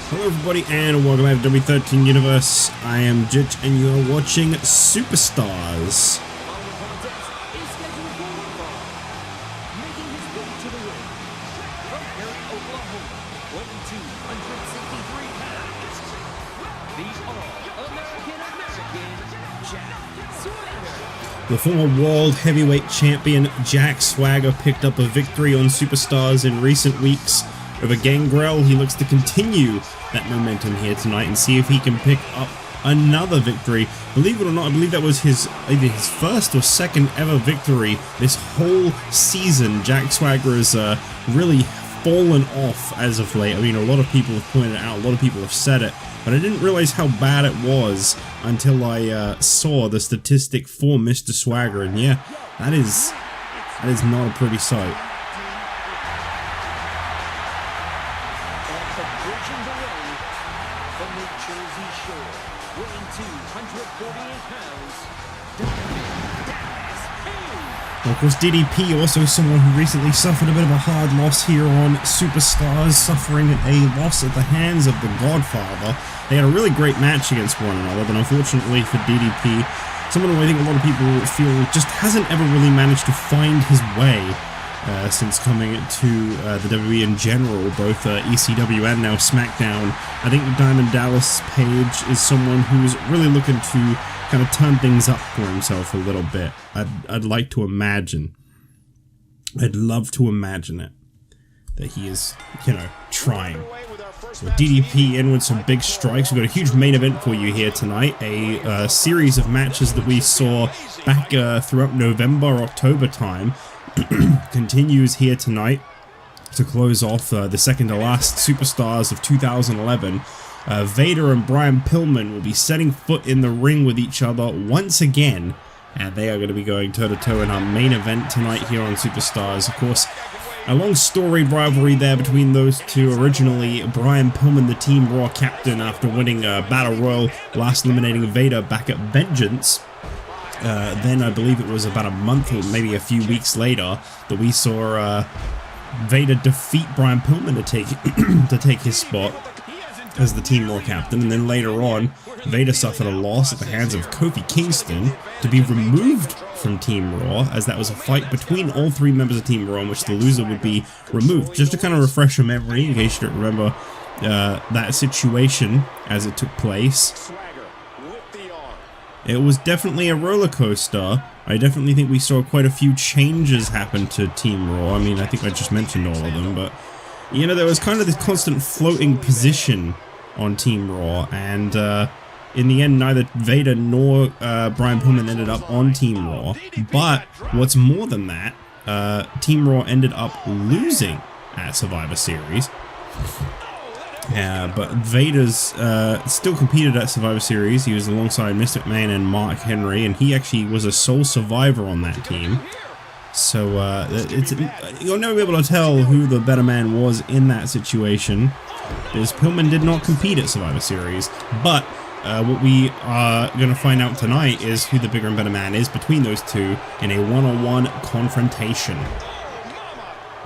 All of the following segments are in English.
Hello everybody and welcome back to W13 Universe. I am Jitch and you are watching Superstars. The former World Heavyweight Champion Jack Swagger picked up a victory on Superstars in recent weeks over Gangrel. He looks to continue that momentum here tonight and see if he can pick up another victory. Believe it or not, I believe that was either his first or second ever victory this whole season. Jack Swagger has really fallen off as of late. I mean, a lot of people have pointed it out, a lot of people have said it, but I didn't realize how bad it was until I saw the statistic for Mr. Swagger, and yeah, that is not a pretty sight. Of course, DDP, also someone who recently suffered a bit of a hard loss here on Superstars, suffering a loss at the hands of the Godfather. They had a really great match against one another, but unfortunately for DDP, someone who I think a lot of people feel just hasn't ever really managed to find his way since coming to the WWE in general, both ECW and now SmackDown. I think Diamond Dallas Page is someone who's really looking to kind of turn things up for himself a little bit. I'd like to imagine. I'd love to imagine it. That he is, you know, trying. So DDP in with some big strikes. We've got a huge main event for you here tonight. A series of matches that we saw back throughout November, October time continues here tonight to close off the second to last Superstars of 2011. Vader and Brian Pillman will be setting foot in the ring with each other once again, and they are going to be going toe-to-toe in our main event tonight here on Superstars. Of course, a long storied rivalry there between those two. Originally, Brian Pillman, the Team Raw captain, after winning a Battle Royal, last eliminating Vader back at Vengeance. Then I believe it was about a month or maybe a few weeks later that we saw Vader defeat Brian Pillman to take his spot as the Team Raw captain, and then later on, Vader suffered a loss at the hands of Kofi Kingston to be removed from Team Raw, as that was a fight between all three members of Team Raw in which the loser would be removed. Just to kind of refresh your memory, in case you don't remember that situation as it took place. It was definitely a roller coaster. I definitely think we saw quite a few changes happen to Team Raw. I mean, I think I just mentioned all of them, but you know, there was kind of this constant floating position on Team Raw, and in the end, neither Vader nor Brian Pillman ended up on Team Raw. But what's more than that, Team Raw ended up losing at Survivor Series. But Vader's still competed at Survivor Series. He was alongside Mr. McMahon and Mark Henry, and he actually was a sole survivor on that team. So you'll never be able to tell who the better man was in that situation, because Pillman did not compete at Survivor Series. But what we are going to find out tonight is who the bigger and better man is between those two in a one-on-one confrontation.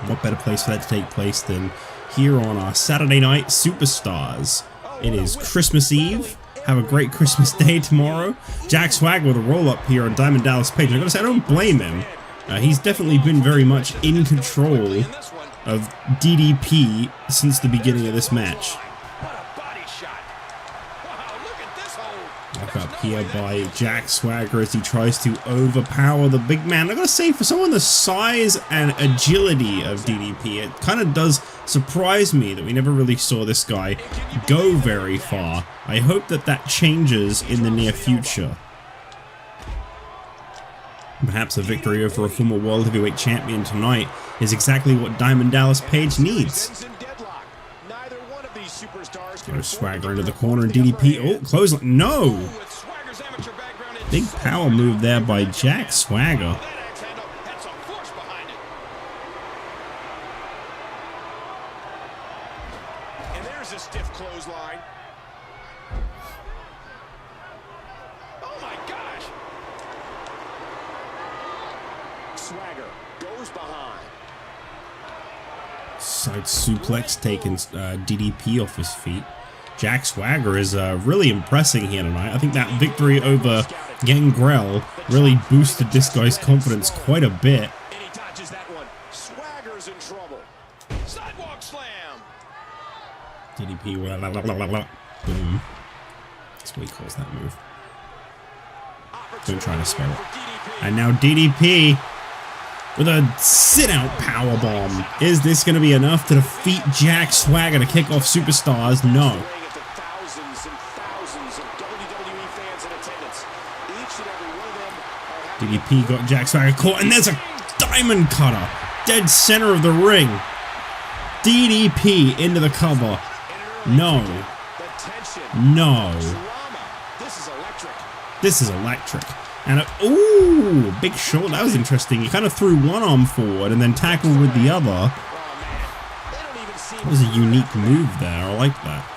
What better place for that to take place than here on our Saturday night Superstars? It is Christmas Eve. Have a great Christmas Day tomorrow. Jack Swagger with a roll-up here on Diamond Dallas Page. I gotta say, I don't blame him. He's definitely been very much in control of DDP since the beginning of this match. Look up here by Jack Swagger as he tries to overpower the big man. I gotta say, for someone the size and agility of DDP, it kind of does surprise me that we never really saw this guy go very far. I hope that that changes in the near future. Perhaps a victory over a former World Heavyweight Champion tonight is exactly what Diamond Dallas Page needs. There's Swagger into the corner, and DDP, oh, clothesline, no! Big power move there by Jack Swagger. And there's a stiff clothesline. Oh my gosh! Swagger goes behind. Side suplex taking DDP off his feet. Jack Swagger is really impressing here tonight. I think that victory over Gangrel really boosted this guy's confidence quite a bit. And he dodges that one. Swagger's in trouble. Sidewalk slam. DDP, boom. That's what he calls that move. Don't try to spell it. And now DDP with a sit-out powerbomb. Is this going to be enough to defeat Jack Swagger to kick off Superstars? No. DDP got Jack Swagger caught, and there's a diamond cutter. Dead center of the ring. DDP into the cover. No. No. This is electric. And ooh, big shot. That was interesting. He kind of threw one arm forward and then tackled with the other. That was a unique move there. I like that.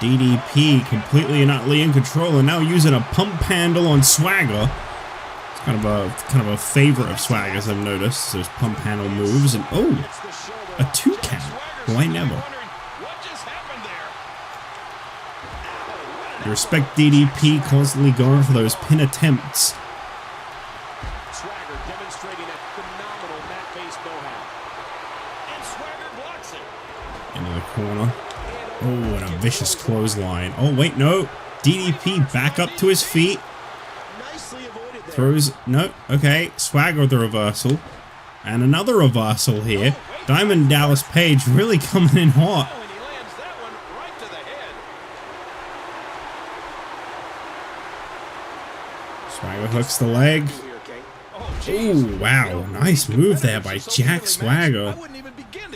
DDP completely and utterly in control, and now using a pump handle on Swagger. It's kind of a favorite of Swagger's, I've noticed. Those pump handle moves, and oh, a 2 count. Why never? You respect DDP constantly going for those pin attempts. Swagger demonstrating a phenomenal mat-based know-how. And Swagger blocks it. Into the corner. Oh, and a vicious clothesline. Oh, wait, no. DDP back up to his feet. Nicely avoided there. Throws, no, okay. Swagger with the reversal. And another reversal here. Diamond Dallas Page really coming in hot. And he lands that one right to the head. Swagger hooks the leg. Oh, wow. Nice move there by Jack Swagger.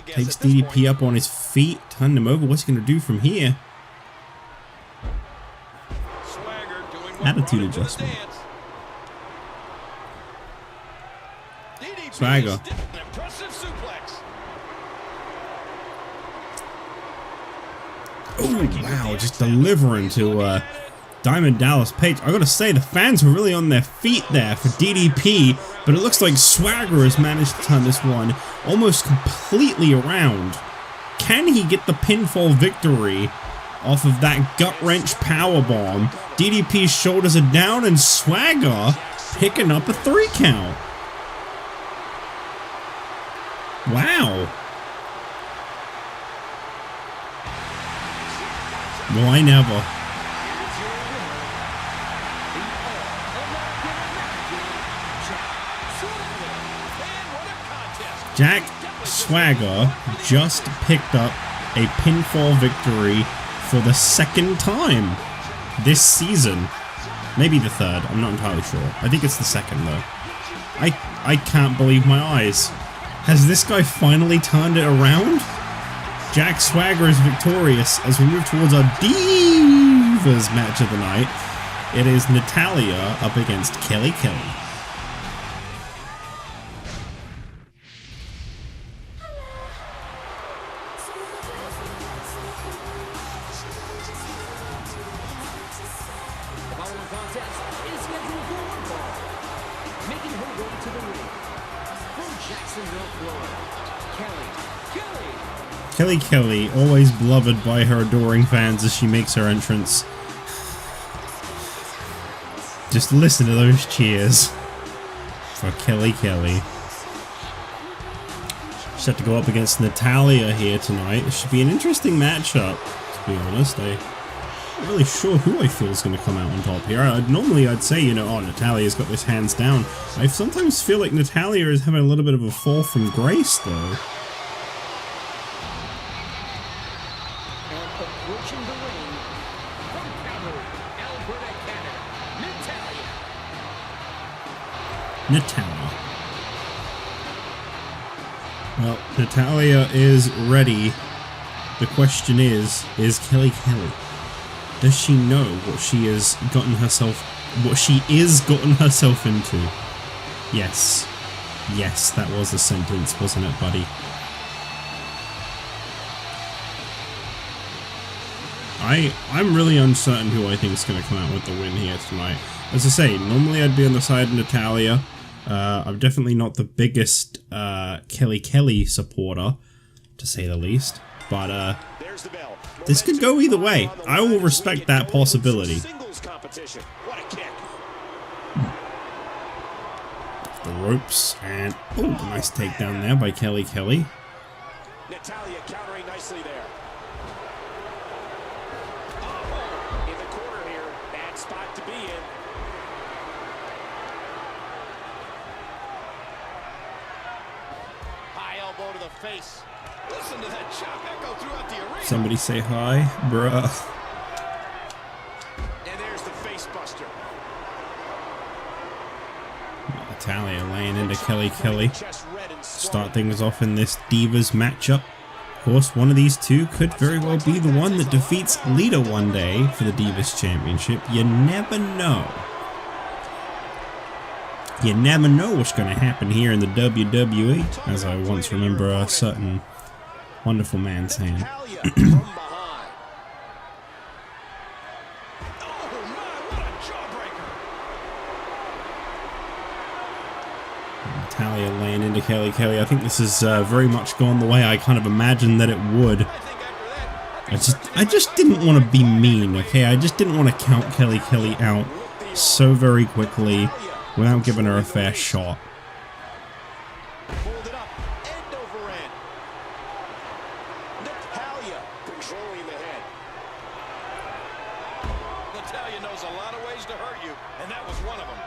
Takes DDP up on his feet. Turned him over. What's he going to do from here? Attitude adjustment. Swagger. Oh, wow. Just delivering to Diamond Dallas Page. I gotta say, the fans were really on their feet there for DDP, but it looks like Swagger has managed to turn this one almost completely around. Can he get the pinfall victory off of that gut-wrench powerbomb? DDP's shoulders are down, and Swagger picking up a 3 count. Wow. Why never? Jack Swagger just picked up a pinfall victory for the 2nd time this season. Maybe the 3rd, I'm not entirely sure. I think it's the 2nd though. I can't believe my eyes. Has this guy finally turned it around? Jack Swagger is victorious as we move towards our Divas match of the night. It is Natalya up against Kelly Kelly. Kelly Kelly, always beloved by her adoring fans as she makes her entrance. Just listen to those cheers for Kelly Kelly. She's had to go up against Natalya here tonight. It should be an interesting matchup, to be honest. I'm not really sure who I feel is going to come out on top here. Normally I'd say, you know, oh, Natalya's got this hands down. I sometimes feel like Natalya is having a little bit of a fall from grace, though. Natalya. Well, Natalya is ready. The question is Kelly Kelly? Does she know what she has gotten herself into? Yes. Yes, that was a sentence, wasn't it, buddy? I'm really uncertain who I think is going to come out with the win here tonight. As I say, normally I'd be on the side of Natalya. I'm definitely not the biggest Kelly Kelly supporter, to say the least. But this could go either way. I will respect that possibility. The ropes, and oh, nice takedown there by Kelly. Natalya countering nicely there. In the corner here, bad spot to be in. High elbow to the face. Listen to that chop echo throughout the arena. Somebody say hi, bruh. And there's the face buster. Natalya laying into Kelly. Start things off in this Divas matchup. Of course, one of these two could very well be the one that defeats Lita one day for the Divas Championship. You never know. You never know what's going to happen here in the WWE, as I once remember a certain wonderful man saying. Natalya laying into Kelly. I think this is very much gone the way I kind of imagined that it would. I just didn't want to be mean, okay? I just didn't want to count Kelly out so very quickly without giving her a fair shot. Hold it up, end over end. Natalya controlling the head. Natalya knows a lot of ways to hurt you, and that was one of them.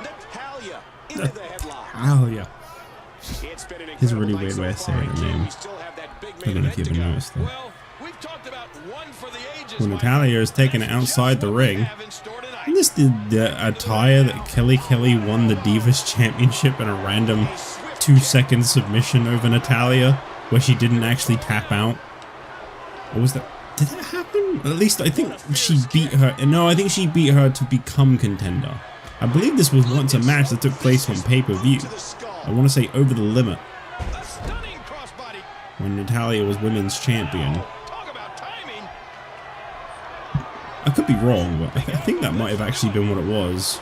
Natalya into the headlock. Oh, yeah. It's been an It's a really weird way of saying her name. I don't know if you ever noticed that. Well, we've talked about one for the ages. When Natalya is taking it outside the ring, isn't this the attire that Kelly won the Divas Championship in a random 2-second submission over Natalya, where she didn't actually tap out? Or was that... Did that happen? At least I think she beat her... No, I think she beat her to become contender. I believe this was once a match that took place on pay-per-view. I want to say Over the Limit, when Natalya was women's champion. I could be wrong, but I think that might have actually been what it was.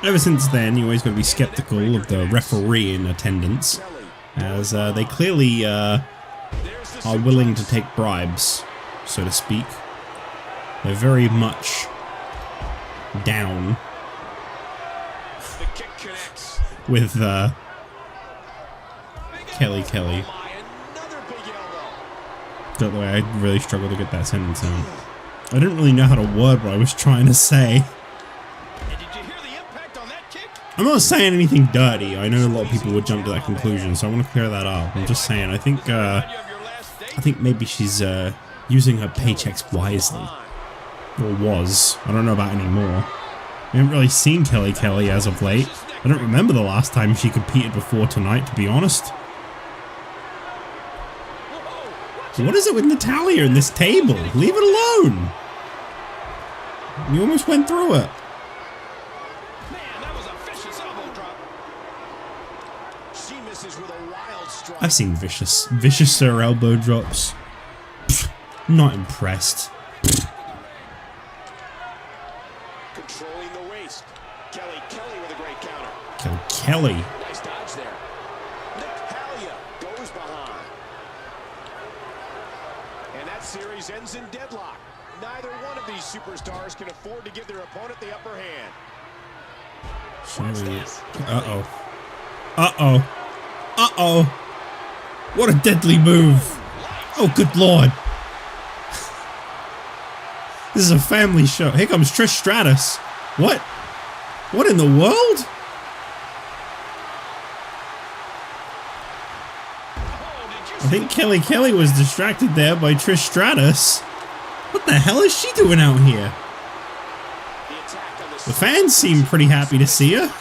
Ever since then, you always got to be skeptical of the referee in attendance, as they clearly are willing to take bribes, so to speak. They're very much down with Kelly. By the way, I really struggled to get that sentence out. I didn't really know how to word what I was trying to say. I'm not saying anything dirty. I know a lot of people would jump to that conclusion, so I want to clear that up. I'm just saying, I think maybe she's using her paychecks wisely. Or was. I don't know about anymore. We haven't really seen Kelly as of late. I don't remember the last time she competed before tonight, to be honest. What is it with Natalya and this table? Leave it alone! You almost went through it. I've seen vicious elbow drops. Pfft, not impressed. Controlling the waist. Kelly with a great counter. Kelly. Nice dodge there. Natalya goes behind. And that series ends in deadlock. Neither one of these superstars can afford to give their opponent the upper hand. Uh-oh. What a deadly move. Oh, good lord. This is a family show. Here comes Trish Stratus. What? What in the world? I think Kelly was distracted there by Trish Stratus. What the hell is she doing out here? The fans seem pretty happy to see her.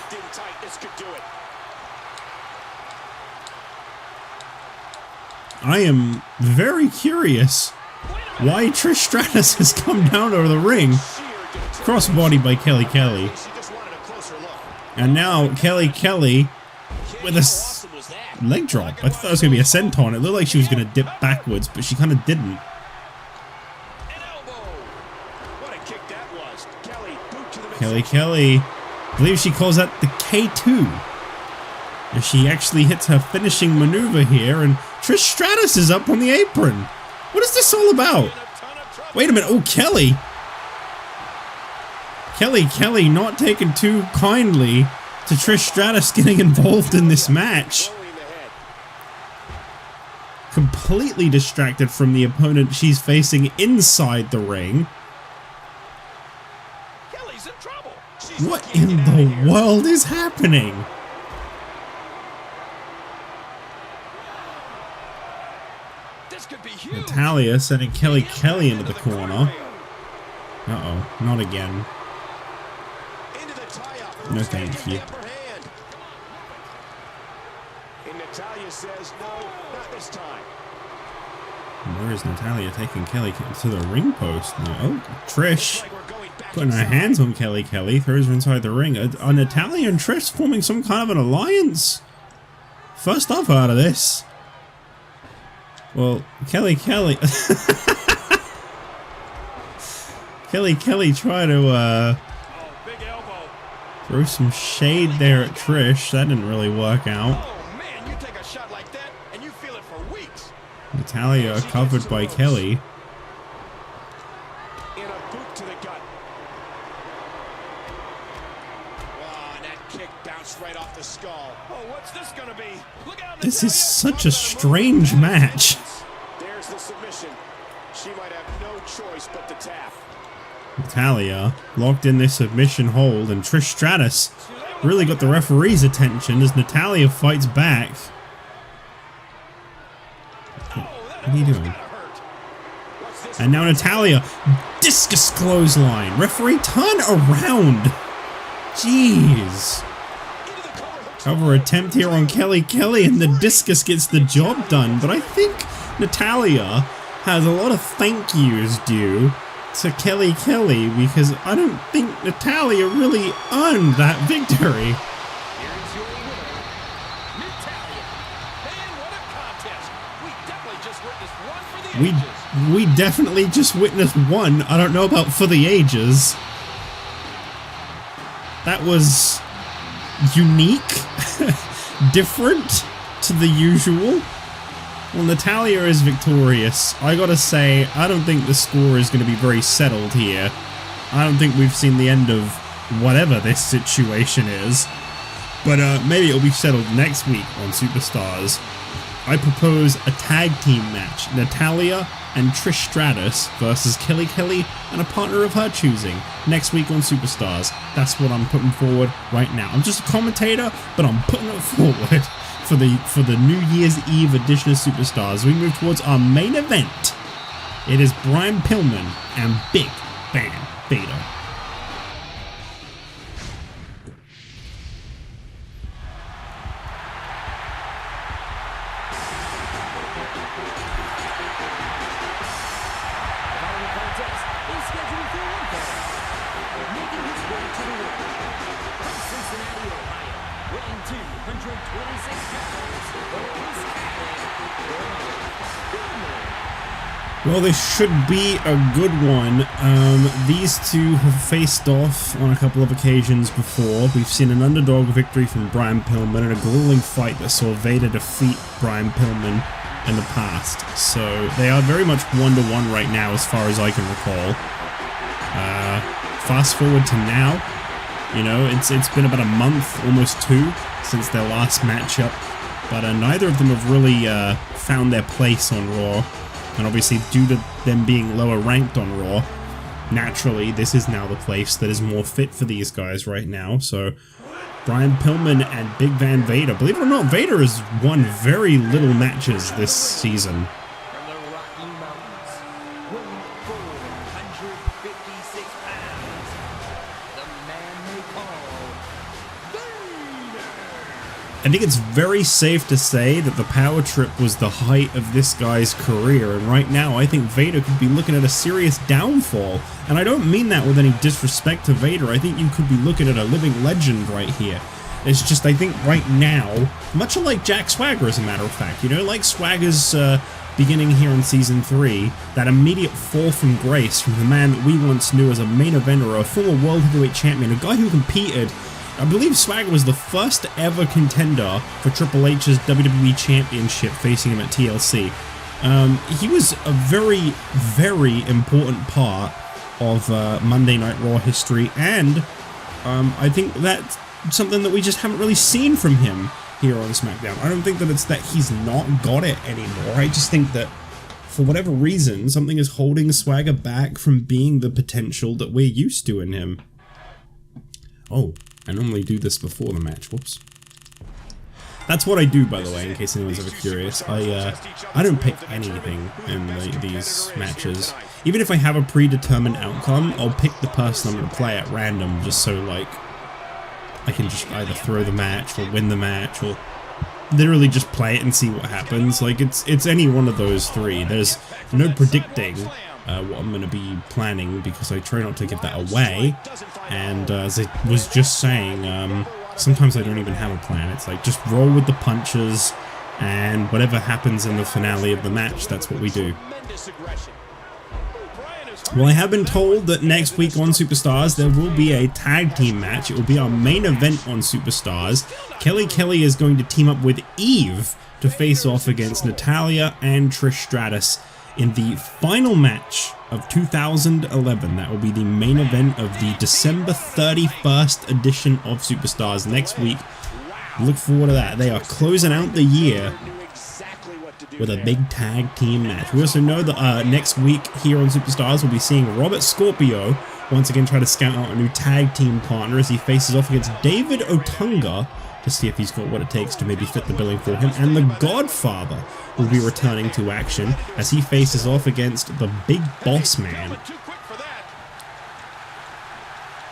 I am very curious why Trish Stratus has come down over the ring. Crossbody by Kelly. And now Kelly with a leg drop. I thought it was going to be a senton. It looked like she was going to dip backwards, but she kind of didn't. Kelly. I believe she calls that the K2. And she actually hits her finishing maneuver here, and Trish Stratus is up on the apron. What is this all about? Wait a minute. Oh, Kelly. Kelly not taking too kindly to Trish Stratus getting involved in this match. Completely distracted from the opponent she's facing inside the ring. Kelly's in trouble. What in the world is happening? This could be huge. Natalya sending Kelly into the corner. Uh-oh, not again. No thank you. And Natalya says no, not this time. Where is Natalya taking Kelly to the ring post? Oh, Trish putting her hands on Kelly, throws her inside the ring. Are Natalya and Trish forming some kind of an alliance? First I've heard of this. Well, Kelly Kelly try to throw some shade there at Trish. That didn't really work out. Oh man, you take a shot like that and you feel it for weeks. Natalya covered by Kelly. In a boot to the gut. Wow, and that kick bounced right off the skull. Oh, what's this gonna be? Look out! This is such a strange match. There's the submission. She might have no choice but to tap. Natalya locked in this submission hold, and Trish Stratus really got the referee's attention as Natalya fights back. What are you doing? And now Natalya, discus clothesline. Referee, turn around. Jeez. Cover attempt here on Kelly, and the discus gets the job done. But I think Natalya has a lot of thank yous due to Kelly, because I don't think Natalya really earned that victory. Here's your winner, Natalya. Man, what a contest. We definitely just witnessed one for the ages. We definitely just witnessed one. I don't know about for the ages. That was unique, different to the usual. Well, Natalya is victorious. I gotta say, I don't think the score is going to be very settled here. I don't think we've seen the end of whatever this situation is. But maybe it'll be settled next week on Superstars. I propose a tag team match. Natalya and Trish Stratus versus Kelly and a partner of her choosing next week on Superstars. That's what I'm putting forward right now. I'm just a commentator, but I'm putting it forward. For the New Year's Eve edition of Superstars, we move towards our main event. It is Brian Pillman and Big Van Vader. Well, this should be a good one. These two have faced off on a couple of occasions before. We've seen an underdog victory from Brian Pillman and a grueling fight that saw Vader defeat Brian Pillman in the past. So they are very much 1-1 right now as far as I can recall. Fast forward to now, you know, it's been about a month, almost 2, since their last matchup. But neither of them have really found their place on Raw. And obviously, due to them being lower ranked on Raw, naturally, this is now the place that is more fit for these guys right now. So, Brian Pillman and Big Van Vader. Believe it or not, Vader has won very little matches this season. From the Rocky Mountains, weighing 456 pounds, the man they call Vader. I think it's very safe to say that the power trip was the height of this guy's career, and right now I think Vader could be looking at a serious downfall. And I don't mean that with any disrespect to Vader. I think you could be looking at a living legend right here. It's just, I think right now, much like Jack Swagger as a matter of fact, you know, like Swagger's beginning here in Season 3, that immediate fall from grace from the man that we once knew as a main eventer, a former World Heavyweight Champion, a guy who competed I believe Swagger was the first ever contender for Triple H's WWE Championship facing him at TLC. He was a very, very important part of Monday Night Raw history, and I think that's something that we just haven't really seen from him here on SmackDown. I don't think that it's that he's not got it anymore. I just think that for whatever reason, something is holding Swagger back from being the potential that we're used to in him. Oh, I normally do this before the match. Whoops. That's what I do, by the way, in case anyone's ever curious. I don't pick anything in these matches. Even if I have a predetermined outcome, I'll pick the person I'm going to play at random, just so, like, I can just either throw the match or win the match or literally just play it and see what happens. Like, it's any one of those three. There's no predicting what I'm going to be planning because I try not to give that away. And as I was just saying, sometimes I don't even have a plan. It's like, just roll with the punches, and whatever happens in the finale of the match, that's what we do. Well, I have been told that next week on Superstars, there will be a tag team match. It will be our main event on Superstars. Kelly is going to team up with Eve to face off against Natalya and Trish Stratus in the final match of 2011. That will be the main event of the December 31st edition of Superstars next week. Look forward to that. They are closing out the year with a big tag team match. We also know that next week here on Superstars, we'll be seeing Robert Scorpio once again try to scout out a new tag team partner as he faces off against David Otunga to see if he's got what it takes to maybe fit the billing for him. And the Godfather will be returning to action as he faces off against the Big Boss Man.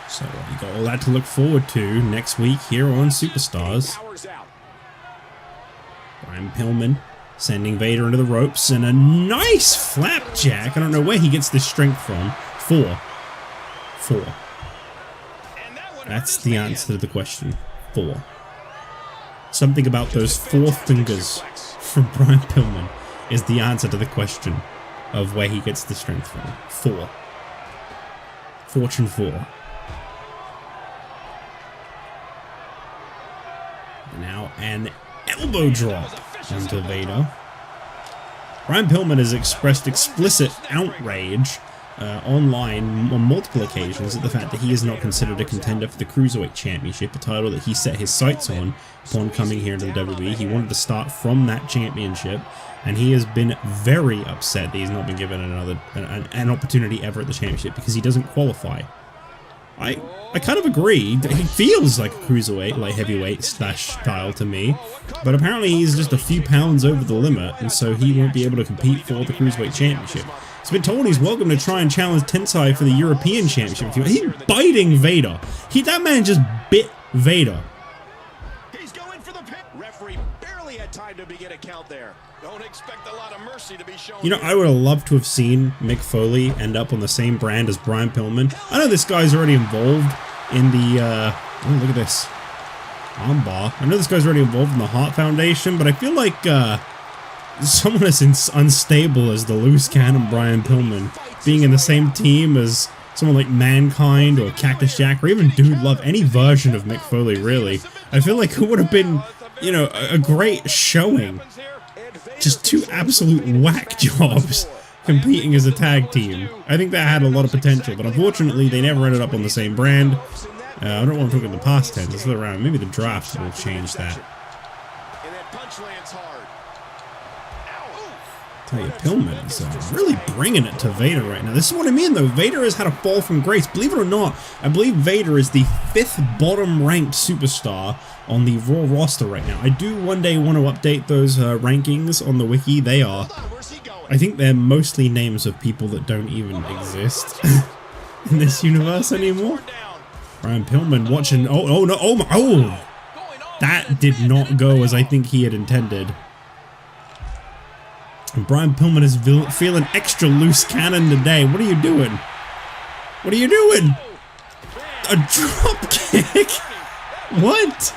So you got all that to look forward to next week here on Superstars. Brian Pillman sending Vader into the ropes, and a nice flapjack. I don't know where he gets this strength from. Four. That's the answer to the question. 4. Something about those 4 fingers from Brian Pillman is the answer to the question of where he gets the strength from. 4. Fortune 4. Now an elbow drop onto Vader. Brian Pillman has expressed explicit outrage online on multiple occasions at the fact that he is not considered a contender for the Cruiserweight Championship, a title that he set his sights on upon coming here to the WWE. He wanted to start from that championship, and he has been very upset that he's not been given an opportunity ever at the championship because he doesn't qualify. I kind of agree. He feels like a cruiserweight, like heavyweight style to me, but apparently he's just a few pounds over the limit, and so he won't be able to compete for the Cruiserweight Championship. He's been told he's welcome to try and challenge Tensai for the European Championship. He's biting Vader. That man just bit Vader. He's going for the pin. Referee barely had time to begin a count there. Don't expect a lot of mercy to be shown. You know, I would have loved to have seen Mick Foley end up on the same brand as Brian Pillman. I know this guy's already involved in the, oh, look at this. Armbar. I know this guy's already involved in the Heart Foundation, but I feel like, someone as unstable as the loose cannon Brian Pillman being in the same team as someone like Mankind or Cactus Jack or even Dude Love, any version of Mick Foley, really. I feel like it would have been, you know, a great showing. Just 2 absolute whack jobs competing as a tag team. I think that had a lot of potential, but unfortunately they never ended up on the same brand. I don't want to talk in the past tense, it's around. Maybe the draft will change that. I tell you, Pillman's really bringing it to Vader right now. This is what I mean, though. Vader has had a fall from grace. Believe it or not, I believe Vader is the 5th bottom-ranked superstar on the Raw roster right now. I do one day want to update those rankings on the wiki. They are, I think they're mostly names of people that don't even exist in this universe anymore. Brian Pillman watching, oh no, oh, that did not go as I think he had intended. And Brian Pillman is feeling extra loose cannon today. What are you doing? What are you doing? A drop kick? What?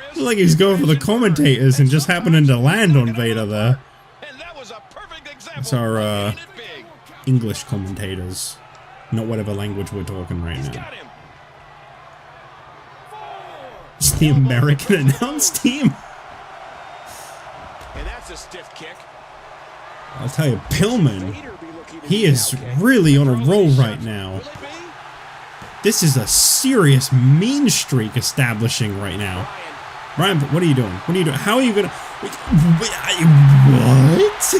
It's like he's going for the commentators and just happening to land on Vader there. It's our English commentators, not whatever language we're talking right now. the American announce team. And that's a stiff kick. I'll tell you, Pillman, he is really on a roll right now. This is a serious mean streak establishing right now. Brian, what are you doing? What are you doing? How are you gonna... What?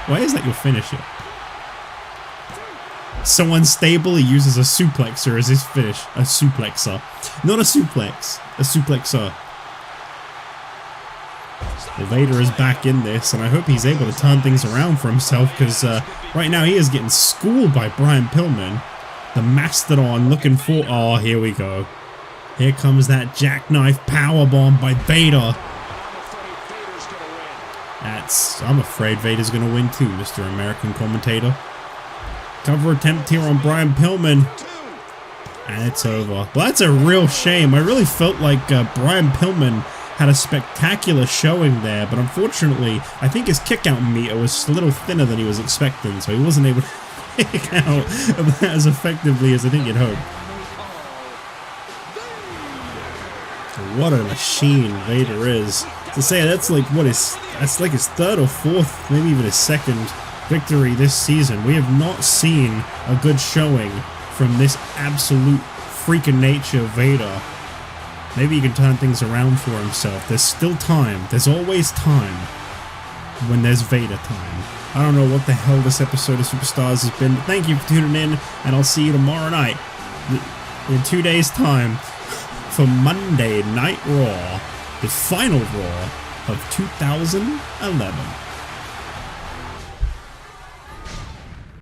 Why is that your finisher? So unstable, he uses a suplexer as his finish. A suplexer. Not a suplex. A suplexer. Well, Vader is back in this, and I hope he's able to turn things around for himself, because right now he is getting schooled by Brian Pillman. The Mastodon looking for... Oh, here we go. Here comes that jackknife powerbomb by Vader. I'm afraid Vader's going to win too, Mr. American commentator. Cover attempt here on Brian Pillman. And it's over. Well, that's a real shame. I really felt like Brian Pillman had a spectacular showing there, but unfortunately, I think his kick-out meter was a little thinner than he was expecting, so he wasn't able to kick out as effectively as I think he'd hoped. What a machine Vader is. To say that's like that's like his third or fourth, maybe even his second victory this season. We have not seen a good showing from this absolute freaking nature Vader. Maybe he can turn things around for himself. There's still time. There's always time when there's Vader time. I don't know what the hell this episode of Superstars has been, but thank you for tuning in, and I'll see you tomorrow night in 2 days' time for Monday Night Raw, the final Raw of 2011.